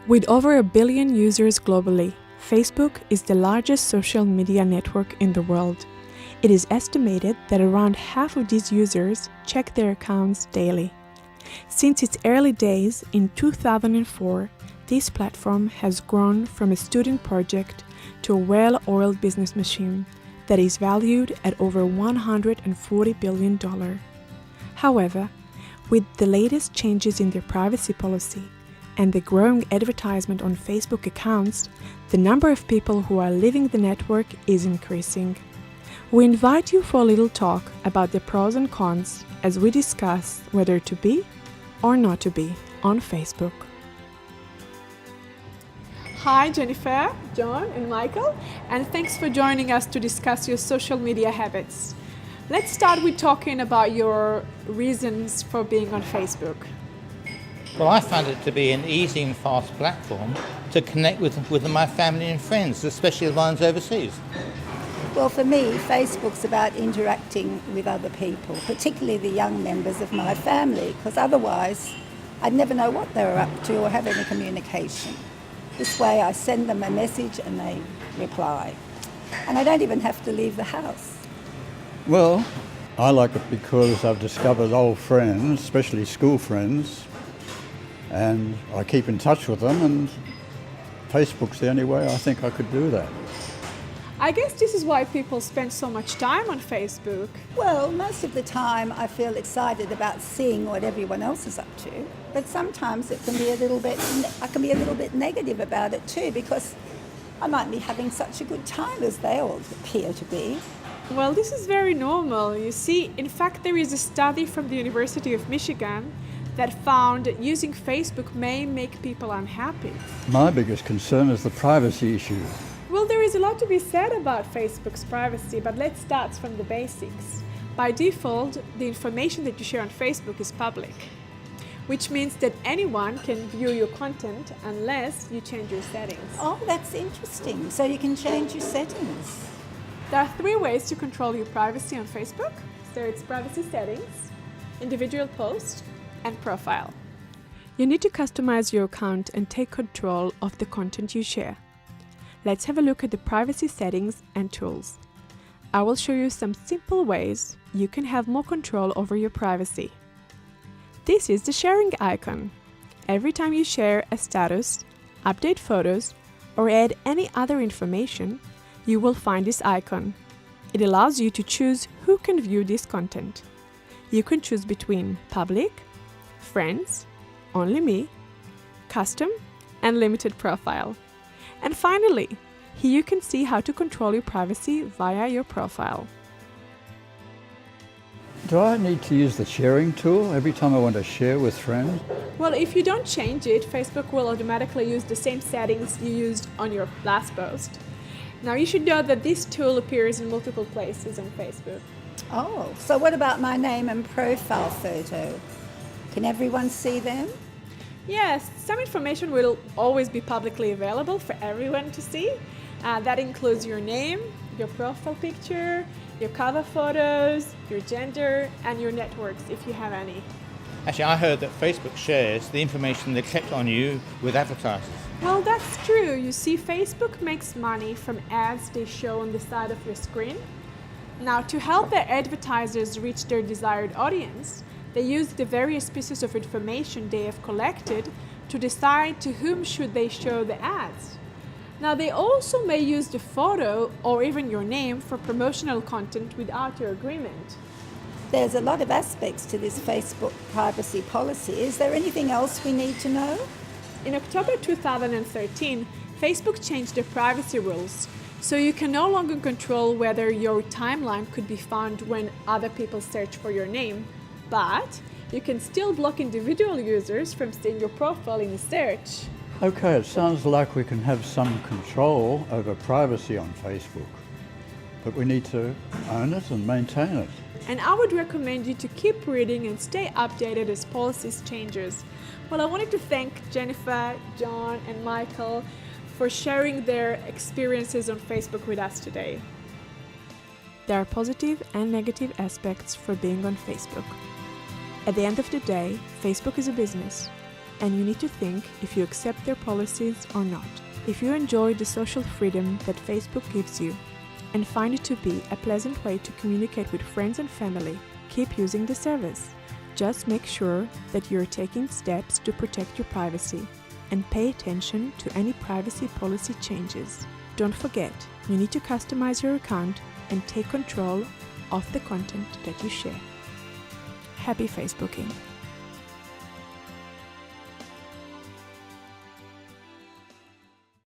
With over 1 billion users globally, Facebook is the largest social media network in the world. It is estimated that around half of these users check their accounts daily. Since its early days in 2004, this platform has grown from a student project to a well-oiled business machine that is valued at over $140 billion. However, with the latest changes in their privacy policy and the growing advertisement on Facebook accounts, the number of people who are leaving the network is increasing. We invite you for a little talk about the pros and cons as we discuss whether to be or not to be on Facebook. Hi Jennifer, John and Michael, and thanks for joining us to discuss your social media habits. Let's start with talking about your reasons for being on Facebook. Well, I found it to be an easy and fast platform to connect with my family and friends, especially the ones overseas. Well, for me, Facebook's about interacting with other people, particularly the young members of my family, because otherwise I'd never know what they were up to or have any communication. This way I send them a message and they reply. And I don't even have to leave the house. Well, I like it because I've discovered old friends, especially school friends, and I keep in touch with them, and Facebook's the only way I think I could do that. I guess this is why people spend so much time on Facebook. Well, most of the time I feel excited about seeing what everyone else is up to, but sometimes I can be a little bit negative about it too, because I might be having such a good time as they all appear to be. Well, this is very normal. You see, in fact, there is a study from the University of Michigan that found that using Facebook may make people unhappy. My biggest concern is the privacy issue. Well, there is a lot to be said about Facebook's privacy, but let's start from the basics. By default, the information that you share on Facebook is public, which means that anyone can view your content unless you change your settings. Oh, that's interesting. So you can change your settings. There are 3 ways to control your privacy on Facebook. So it's privacy settings, individual post, and profile. You need to customize your account and take control of the content you share. Let's have a look at the privacy settings and tools. I will show you some simple ways you can have more control over your privacy. This is the sharing icon. Every time you share a status, update photos, or add any other information, you will find this icon. It allows you to choose who can view this content. You can choose between public, friends, only me, custom, and limited profile. And finally, here you can see how to control your privacy via your profile. Do I need to use the sharing tool every time I want to share with friends? Well, if you don't change it, Facebook will automatically use the same settings you used on your last post. Now, you should know that this tool appears in multiple places on Facebook. Oh, so what about my name and profile photo? Can everyone see them? Yes, some information will always be publicly available for everyone to see. That includes your name, your profile picture, your cover photos, your gender, and your networks if you have any. Actually, I heard that Facebook shares the information they collect on you with advertisers. Well, that's true. You see, Facebook makes money from ads they show on the side of your screen. Now, to help their advertisers reach their desired audience, they use the various pieces of information they have collected to decide to whom should they show the ads. Now, they also may use the photo or even your name for promotional content without your agreement. There's a lot of aspects to this Facebook privacy policy. Is there anything else we need to know? In October 2013, Facebook changed their privacy rules, so you can no longer control whether your timeline could be found when other people search for your name, but you can still block individual users from seeing your profile in a search. Okay, it sounds like we can have some control over privacy on Facebook, but we need to own it and maintain it. And I would recommend you to keep reading and stay updated as policies changes. Well, I wanted to thank Jennifer, John, and Michael for sharing their experiences on Facebook with us today. There are positive and negative aspects for being on Facebook. At the end of the day, Facebook is a business. and you need to think if you accept their policies or not. If you enjoy the social freedom that Facebook gives you and find it to be a pleasant way to communicate with friends and family, keep using the service. Just make sure that you're taking steps to protect your privacy and pay attention to any privacy policy changes. Don't forget, you need to customize your account and take control of the content that you share. Happy Facebooking!